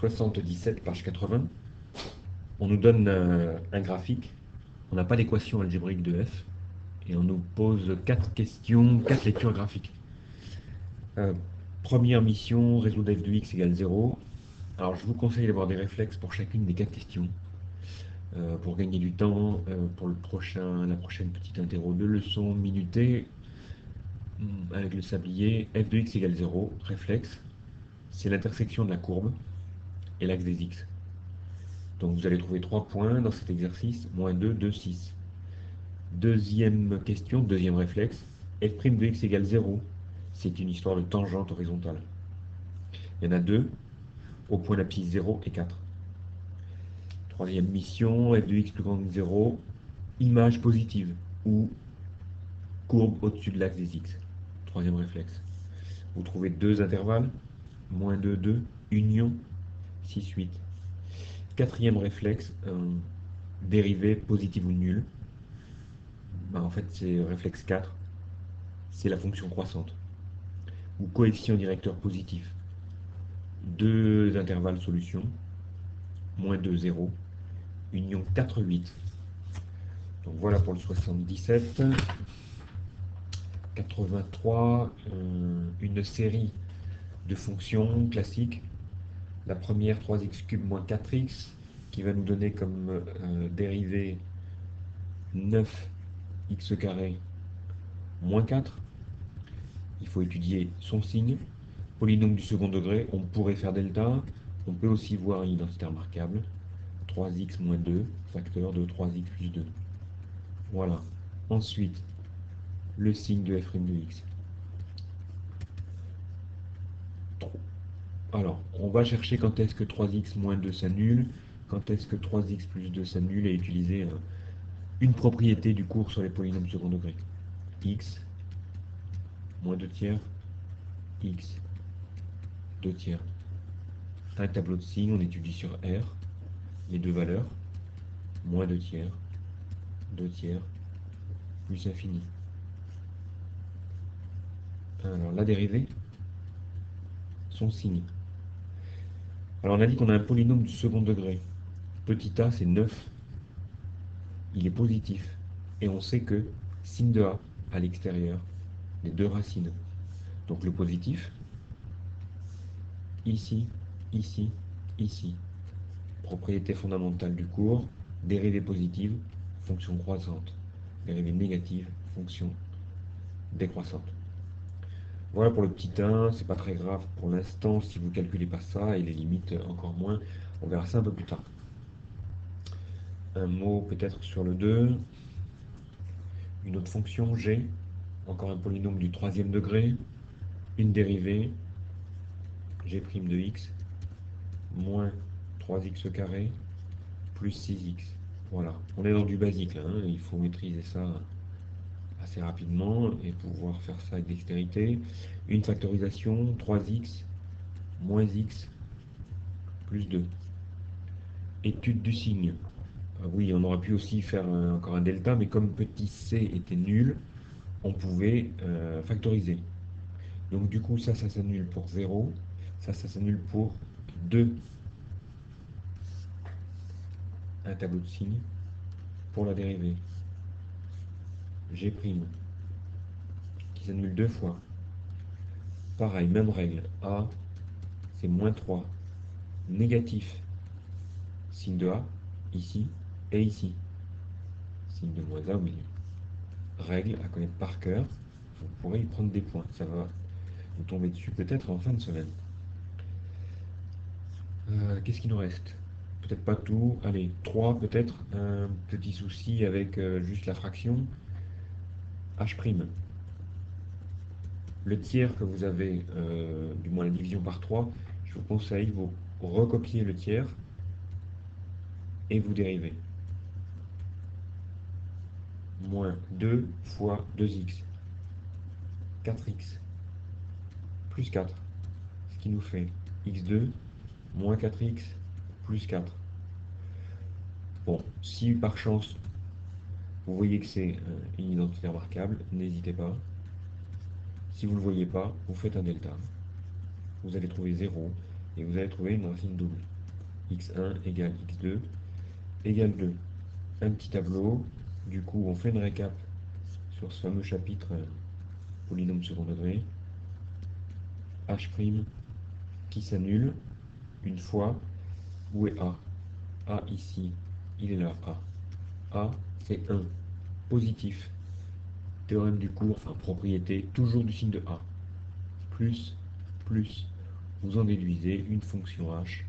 77, page 80. On nous donne un graphique. On n'a pas d'équation algébrique de f. Et on nous pose 4 questions, 4 lectures graphiques. Euh, Première mission, résoudre f de x égale 0. Alors je vous conseille d'avoir des réflexes pour chacune des 4 questions. Pour gagner du temps, pour la prochaine petite interro de leçon minutée, avec le sablier, f de x égale 0, réflexe, c'est l'intersection de la courbe et l'axe des x. Donc vous allez trouver 3 points dans cet exercice, moins 2, 2, 6. Deuxième question, deuxième réflexe, f' de x égale 0, c'est une histoire de tangente horizontale. Il y en a 2, au point d'appuie 0 et 4. Troisième mission, f de x plus grand que 0, image positive, ou courbe au-dessus de l'axe des x. Troisième réflexe. Vous trouvez 2 intervalles, moins 2, 2, union, 6, 8. Quatrième réflexe, dérivée positive ou nulle. En fait, c'est réflexe 4, c'est la fonction croissante. Ou coefficient directeur positif. 2 intervalles solution, moins 2, 0, union 4, 8. Donc voilà pour le 77. 83, une série de fonctions classiques. La première, 3x cube moins 4x, qui va nous donner comme dérivée 9x carré moins 4. Il faut étudier son signe. Polynôme du second degré, on pourrait faire delta. On peut aussi voir une identité remarquable. 3x moins 2, facteur de 3x plus 2. Voilà. Ensuite, le signe de f' de x. Alors, on va chercher quand est-ce que 3x moins 2 s'annule, quand est-ce que 3x plus 2 s'annule, et utiliser une propriété du cours sur les polynômes second degré. X, moins 2 tiers, x, 2 tiers. Un tableau de signes, on étudie sur R, les deux valeurs, moins 2 tiers, 2 tiers, plus infini. Alors, la dérivée, son signe. Alors, on a dit qu'on a un polynôme du second degré. Petit a, c'est 9. Il est positif. Et on sait que signe de a, à l'extérieur, les deux racines. Donc le positif, ici, ici, ici. Propriété fondamentale du cours, dérivée positive, fonction croissante. Dérivée négative, fonction décroissante. Voilà pour le petit 1, c'est pas très grave pour l'instant si vous ne calculez pas ça, et les limites encore moins. On verra ça un peu plus tard. Un mot peut-être sur le 2. Une autre fonction, g, encore un polynôme du troisième degré, une dérivée, g' de x, moins 3x carré, plus 6x. Voilà, on est dans du basique là, hein. Il faut maîtriser ça assez rapidement et pouvoir faire ça avec dextérité. Une factorisation, 3x, moins x, plus 2. Étude du signe. Oui, on aurait pu aussi faire encore un delta, mais comme petit c était nul, on pouvait factoriser. Donc du coup, ça s'annule pour 0, ça s'annule pour 2. Un tableau de signes pour la dérivée. G', qui s'annule 2 fois. Pareil, même règle. A, c'est moins 3. Négatif. Signe de A, ici et ici. Signe de moins A au milieu. Règle à connaître par cœur. Vous pourrez y prendre des points. Ça va vous tomber dessus peut-être en fin de semaine. Qu'est-ce qu'il nous reste? Peut-être pas tout. Allez, 3 peut-être. Un petit souci avec juste la fraction. H'. Le tiers que vous avez, du moins la division par 3, je vous conseille, vous recopiez le tiers et vous dérivez. Moins 2 fois 2x. 4x. Plus 4. Ce qui nous fait x2 moins 4x plus 4. Bon, si par chance vous voyez que c'est une identité remarquable, n'hésitez pas. Si vous ne le voyez pas, vous faites un delta. Vous allez trouver 0. et vous allez trouver une racine double. x1 égale x2 égale 2. Un petit tableau, du coup on fait une récap sur ce fameux chapitre polynôme second degré, h' qui s'annule une fois. Où est A? A ici, il est là, A. A, c'est 1, positif. Théorème du cours, enfin propriété, toujours du signe de A. Plus, plus, vous en déduisez une fonction h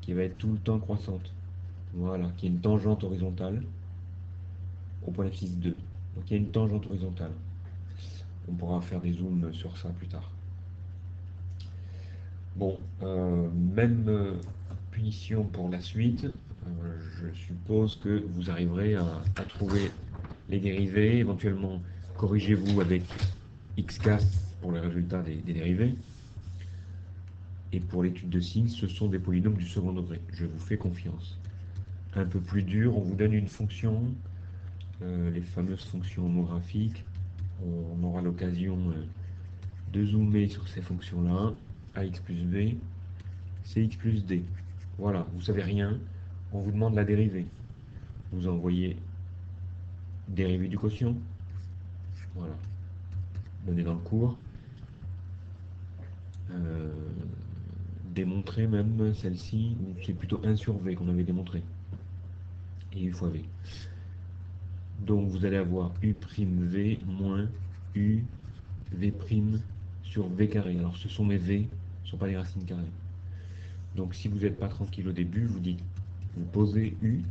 qui va être tout le temps croissante. Voilà, qui est une tangente horizontale au point d'abscisse 2. Donc il y a une tangente horizontale. On pourra faire des zooms sur ça plus tard. Bon, même punition pour la suite. Je suppose que vous arriverez à trouver les dérivés. Éventuellement, corrigez-vous avec xcast pour les résultats des dérivés. Et pour l'étude de signes, ce sont des polynômes du second degré. Je vous fais confiance. Un peu plus dur, on vous donne une fonction, les fameuses fonctions homographiques. On aura l'occasion de zoomer sur ces fonctions-là. Ax plus b, cx plus d. Voilà, vous savez rien, on vous demande la dérivée. Vous envoyez dérivée du quotient. Voilà, donné dans le cours. Euh, démontrer même celle-ci, c'est plutôt 1 sur v qu'on avait démontré. Et u fois v. Donc vous allez avoir u'v moins u v' sur v carré. Alors ce sont mes v, ce ne sont pas les racines carrées. Donc si vous n'êtes pas tranquille au début, vous dites, vous posez u,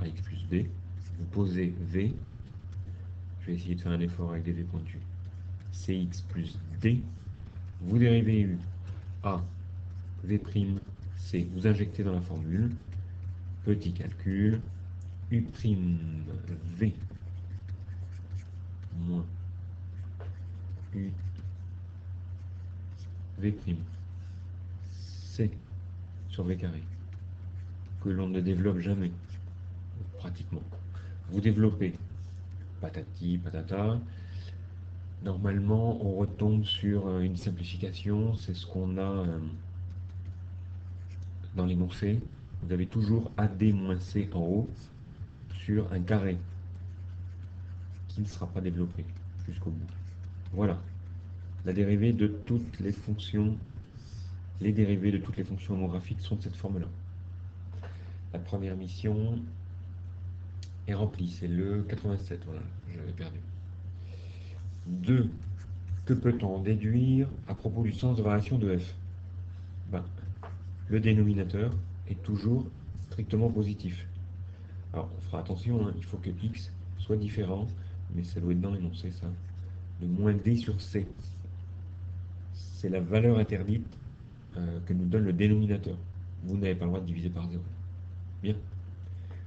ax plus b, vous posez v, je vais essayer de faire un effort avec des v pointus, cx plus d, vous dérivez u, a, v', c, vous injectez dans la formule, petit calcul, u', v, moins u, v', c, sur v carré, que l'on ne développe jamais, pratiquement. Vous développez patati, patata. Normalement, on retombe sur une simplification, c'est ce qu'on a dans l'énoncé. Vous avez toujours AD moins C en haut sur un carré qui ne sera pas développé jusqu'au bout. Voilà, la dérivée de toutes les fonctions, les dérivées de toutes les fonctions homographiques sont de cette forme-là. La première mission est remplie, c'est le 87, voilà, je l'avais perdu. 2. Que peut-on déduire à propos du sens de variation de f? Ben, le dénominateur est toujours strictement positif. Alors, on fera attention, hein, il faut que x soit différent, mais ça doit être dans l'énoncé, ça, de moins d sur c. C'est la valeur interdite que nous donne le dénominateur. Vous n'avez pas le droit de diviser par 0. Bien.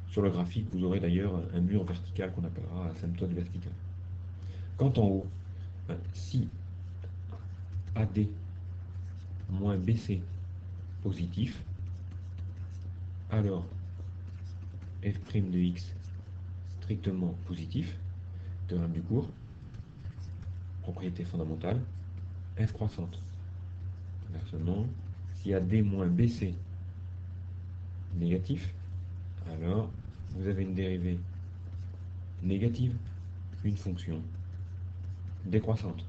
Sur le graphique, vous aurez d'ailleurs un mur vertical qu'on appellera asymptote vertical. Quant en haut, si AD moins BC positif, alors f' de x strictement positif, théorème du cours, propriété fondamentale, f croissante. Inversement, si AD moins BC négatif, alors vous avez une dérivée négative, une fonction décroissante.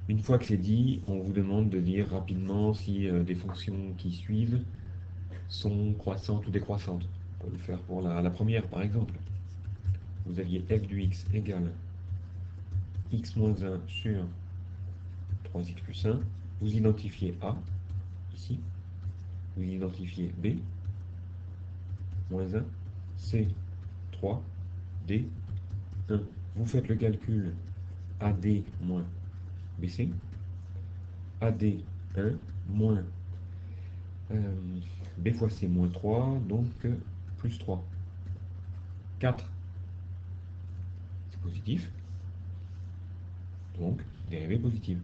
Une fois que c'est dit, on vous demande de dire rapidement si des fonctions qui suivent sont croissantes ou décroissantes. On peut le faire pour la première, par exemple. Vous aviez f du x égale x moins 1 sur 3x plus 1. Vous identifiez A, ici. Vous identifiez B, moins 1, C, 3, D, 1. Vous faites le calcul AD moins BC. AD 1 moins B fois C moins 3, donc plus 3. 4, c'est positif. Donc, dérivée positive.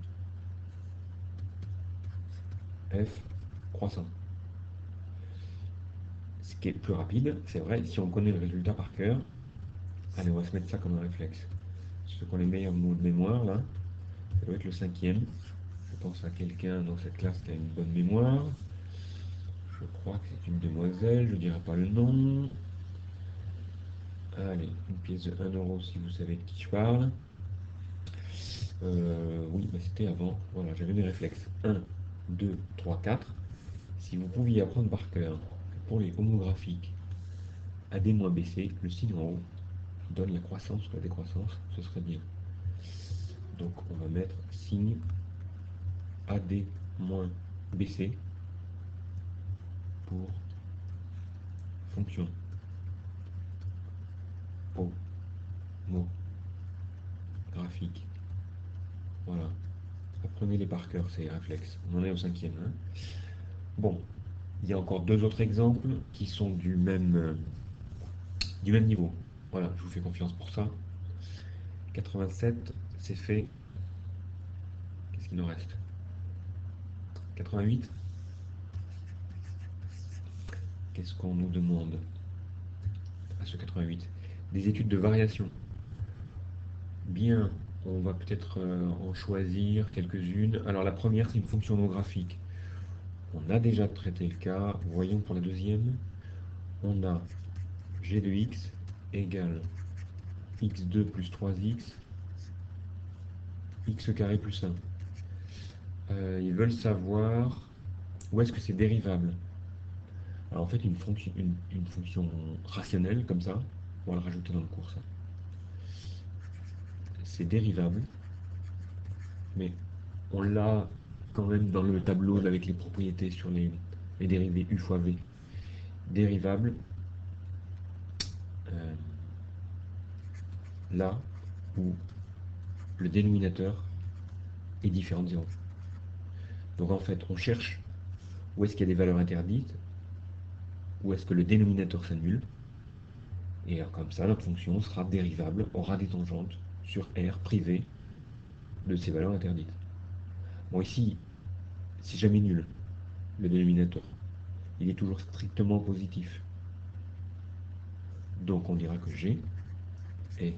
F croissant. Ce qui est plus rapide, c'est vrai, si on connaît le résultat par cœur, allez, on va se mettre ça comme un réflexe. Ceux qui ont les meilleurs mots de mémoire, là, ça doit être le 5e. Je pense à quelqu'un dans cette classe qui a une bonne mémoire. Je crois que c'est une demoiselle, je ne dirai pas le nom. Allez, une pièce de 1 € si vous savez de qui je parle. Oui, bah c'était avant. Voilà, j'avais mes réflexes. 1, 2, 3, 4. Si vous pouviez apprendre par cœur que pour les homographiques AD moins BC, le signe en haut donne la croissance ou la décroissance, ce serait bien. Donc on va mettre signe AD moins BC pour fonction homographique. Voilà. Apprenez-les par cœur, ces réflexes. On en est au 5e. Hein. Bon, il y a encore 2 autres exemples qui sont du même niveau. Voilà, je vous fais confiance pour ça. 87, c'est fait. Qu'est-ce qu'il nous reste? 88. Qu'est-ce qu'on nous demande à ce 88? Des études de variation. Bien, on va peut-être en choisir quelques-unes. Alors la première, c'est une fonction homographique. On a déjà traité le cas. Voyons pour la deuxième. On a g de x égale x2 plus 3x, x carré plus 1. Ils veulent savoir où est-ce que c'est dérivable. Alors en fait, une fonction rationnelle comme ça, on va le rajouter dans le cours, ça. C'est dérivable, mais on l'a quand même dans le tableau avec les propriétés sur les dérivés u fois v. Dérivable, euh, là où le dénominateur est différent de 0. Donc en fait, on cherche où est-ce qu'il y a des valeurs interdites, où est-ce que le dénominateur s'annule, et comme ça, notre fonction sera dérivable, aura des tangentes sur R privé de ces valeurs interdites. Bon, ici, si jamais nul, le dénominateur, il est toujours strictement positif. Donc on dira que G est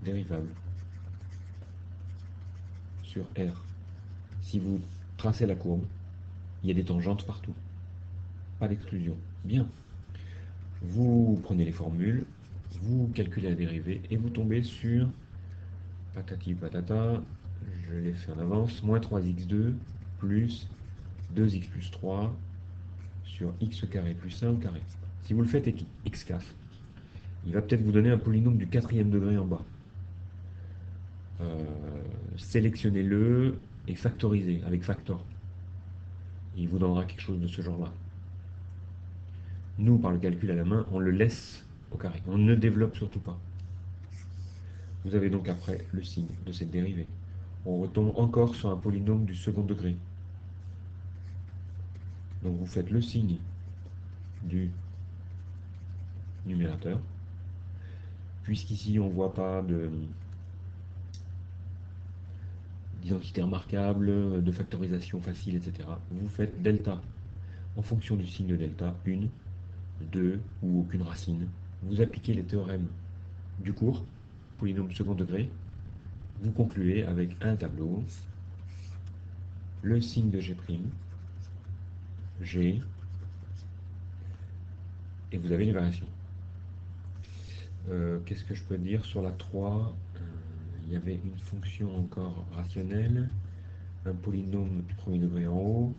dérivable sur R. Si vous tracez la courbe, il y a des tangentes partout. Pas d'exclusion. Bien. Vous prenez les formules, vous calculez la dérivée et vous tombez sur patati patata, je l'ai fait en avance, moins 3x2 plus 2x plus 3 sur x carré plus 1 au carré. Si vous le faites avec x casse, il va peut-être vous donner un polynôme du 4e degré en bas. Sélectionnez-le et factorisez avec factor. Il vous donnera quelque chose de ce genre-là. Nous, par le calcul à la main, on le laisse au carré. On ne développe surtout pas. Vous avez donc après le signe de cette dérivée. On retombe encore sur un polynôme du second degré. Donc vous faites le signe du numérateur. Puisqu'ici on ne voit pas d'identité remarquable, de factorisation facile, etc. Vous faites delta en fonction du signe de delta, 1, 2 ou aucune racine. Vous appliquez les théorèmes du cours, polynôme second degré. Vous concluez avec un tableau, le signe de G', G, et vous avez les variations. Qu'est-ce que je peux dire sur la 3? Il y avait une fonction encore rationnelle, un polynôme du premier degré en haut,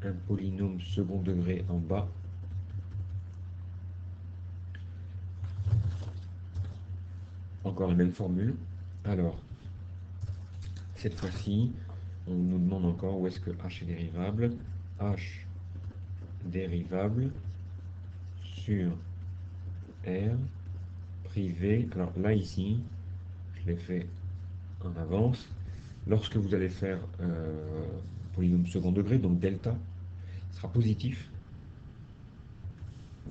un polynôme second degré en bas. Encore la même formule. Alors, cette fois-ci, on nous demande encore où est-ce que h est dérivable. H dérivable sur R privé. Alors là, ici, je l'ai fait en avance. Lorsque vous allez faire polynôme second degré, donc delta, sera positif.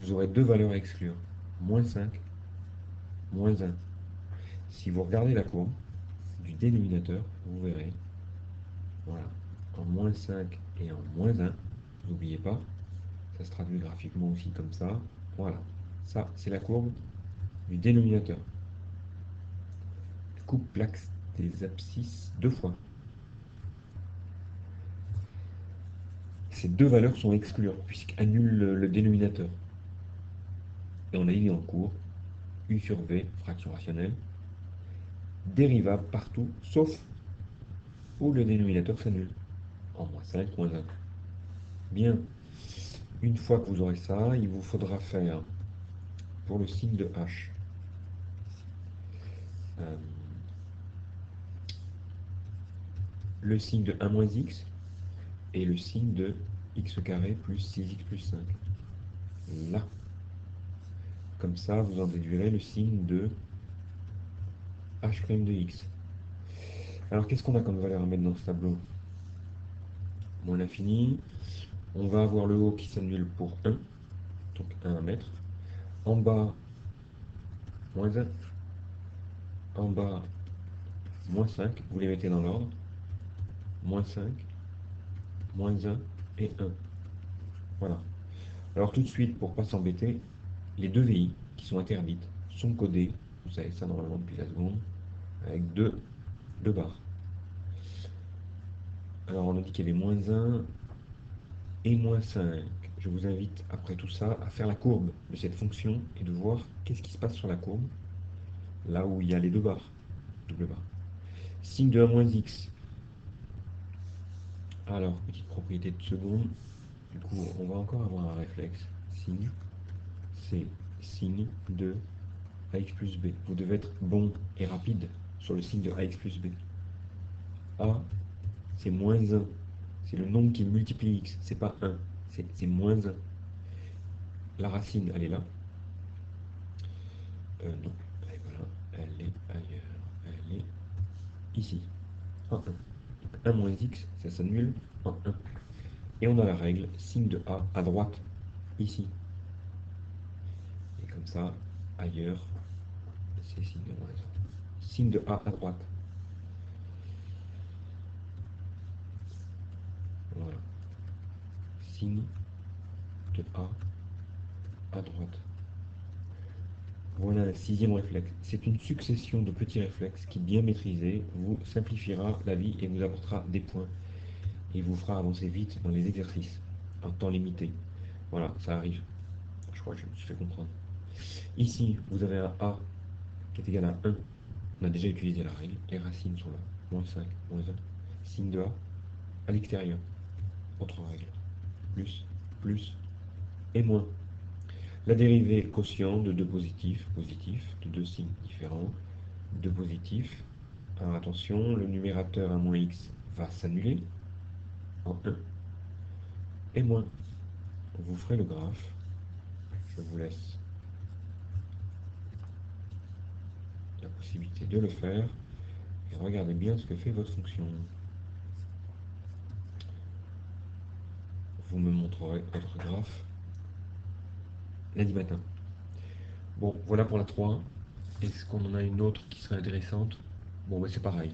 Vous aurez deux valeurs à exclure, moins 5, moins 1. Si vous regardez la courbe du dénominateur, vous verrez, voilà, en moins 5 et en moins 1, n'oubliez pas, ça se traduit graphiquement aussi comme ça, voilà, ça c'est la courbe du dénominateur. Coupe l'axe des abscisses deux fois. ces deux valeurs sont exclues, puisqu'elles annulent le dénominateur. Et on a dit en cours, U sur V, fraction rationnelle, dérivable partout, sauf où le dénominateur s'annule, en moins 5, moins 1. Bien, une fois que vous aurez ça, il vous faudra faire, pour le signe de H, euh, le signe de 1 moins x et le signe de x carré plus 6x plus 5. Là. Comme ça, vous en déduirez le signe de h' de x. Alors, qu'est-ce qu'on a comme valeur à mettre dans ce tableau? Moins l'infini. On va avoir le haut qui s'annule pour 1, donc 1 à mettre. En bas, moins 1. En bas, moins 5. Vous les mettez dans l'ordre. Moins 5, moins 1 et 1. Voilà. Alors, tout de suite, pour ne pas s'embêter, les deux VI qui sont interdites sont codées. Vous savez ça normalement depuis la seconde. Avec deux barres. Alors, on a dit qu'il y avait moins 1 et moins 5. Je vous invite, après tout ça, à faire la courbe de cette fonction et de voir qu'est-ce qui se passe sur la courbe, là où il y a les deux barres, double barre. Signe de 1 moins x. Alors, petite propriété de seconde. Du coup, on va encore avoir un réflexe. Signe, c'est signe de ax plus b. Vous devez être bon et rapide sur le signe de ax plus b. A, c'est moins 1. C'est le nombre qui multiplie x. C'est pas 1. C'est moins 1. La racine, elle est là. Non, et voilà, elle est ailleurs. Elle est ici, en 1. 1 moins x, ça s'annule en 1. Et on a la règle, signe de A à droite, ici. Et comme ça, ailleurs, c'est signe de moins 1. Signe de A à droite. Voilà. Signe de A à droite. Voilà un sixième réflexe. C'est une succession de petits réflexes qui, bien maîtrisés, vous simplifiera la vie et vous apportera des points. Et vous fera avancer vite dans les exercices, en temps limité. Voilà, ça arrive. Je crois que je me suis fait comprendre. Ici, vous avez un A qui est égal à 1. On a déjà utilisé la règle. Les racines sont là. Moins 5, moins 1. Signe de A à l'extérieur. Autre règle. Plus, plus et moins. La dérivée quotient de deux positifs, de deux signes différents, deux positifs. Alors attention, le numérateur 1 moins x va s'annuler en 1 et moins. Vous ferez le graphe. Je vous laisse la possibilité de le faire. Et regardez bien ce que fait votre fonction. Vous me montrerez votre graphe lundi matin. Bon, voilà pour la 3. Est-ce qu'on en a une autre qui serait intéressante? Bon, bah, c'est pareil.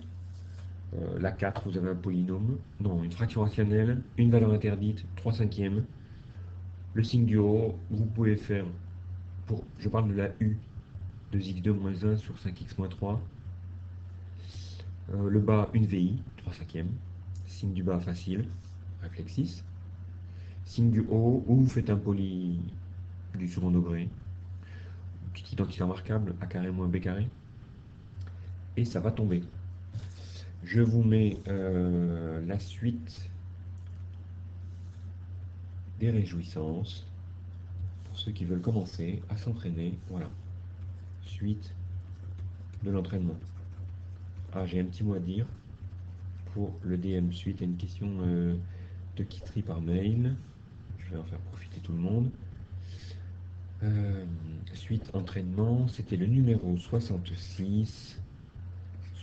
La 4, vous avez un polynôme, non, une fraction rationnelle, une valeur interdite, 3 cinquièmes. Le signe du haut, vous pouvez faire, je parle de la U, 2x2 moins 1 sur 5x moins 3. Le bas, une VI, 3 cinquièmes. Signe du bas facile, réflexe 6. Signe du haut, ou vous faites un poly du second degré, petite identité remarquable, a carré moins b carré, et ça va tomber. Je vous mets la suite des réjouissances pour ceux qui veulent commencer à s'entraîner. Voilà, suite de l'entraînement. Ah, j'ai un petit mot à dire pour le DM suite à une question de Kitry par mail. Je vais en faire profiter tout le monde. Suite entraînement, c'était le numéro 66,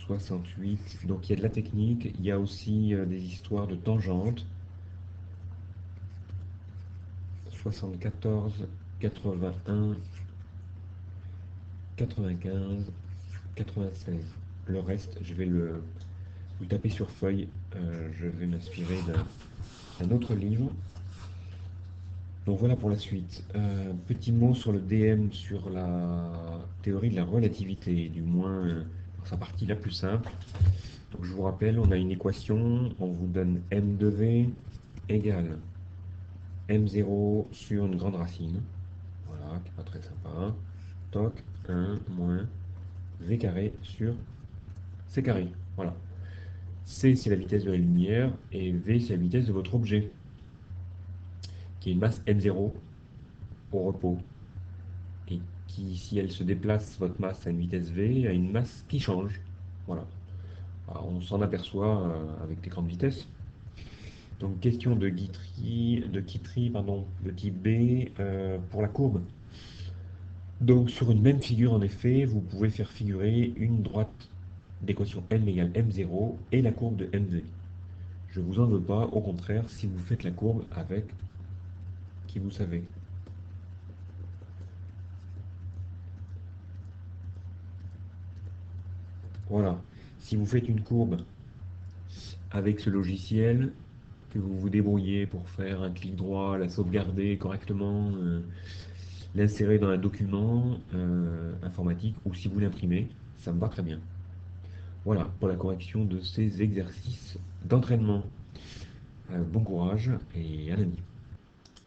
68. Donc il y a de la technique, il y a aussi des histoires de tangentes. 74, 81, 95, 96. Le reste, je vais le taper sur feuille. Je vais m'inspirer d'un autre livre. Donc voilà pour la suite. Petit mot sur le DM, sur la théorie de la relativité, du moins dans sa partie la plus simple. Donc je vous rappelle, on a une équation, on vous donne m de v égale M0 sur une grande racine. Voilà, qui n'est pas très sympa. Toc, 1 moins V carré sur C carré. Voilà. C, c'est la vitesse de la lumière, et V, c'est la vitesse de votre objet, qui est une masse M0 au repos. Et qui, si elle se déplace, votre masse à une vitesse V, a une masse qui change. Voilà. Alors, on s'en aperçoit avec des grandes vitesses. Donc, question de Guitry, pardon, de type B pour la courbe. Donc, sur une même figure, en effet, vous pouvez faire figurer une droite d'équation m égale m0 et la courbe de mv. Je vous en veux pas, au contraire, si vous faites la courbe avec qui vous savez. Voilà. Si vous faites une courbe avec ce logiciel, que vous vous débrouillez pour faire un clic droit, la sauvegarder correctement, l'insérer dans un document informatique, ou si vous l'imprimez, ça me va très bien. Voilà pour la correction de ces exercices d'entraînement. Bon courage et à lundi.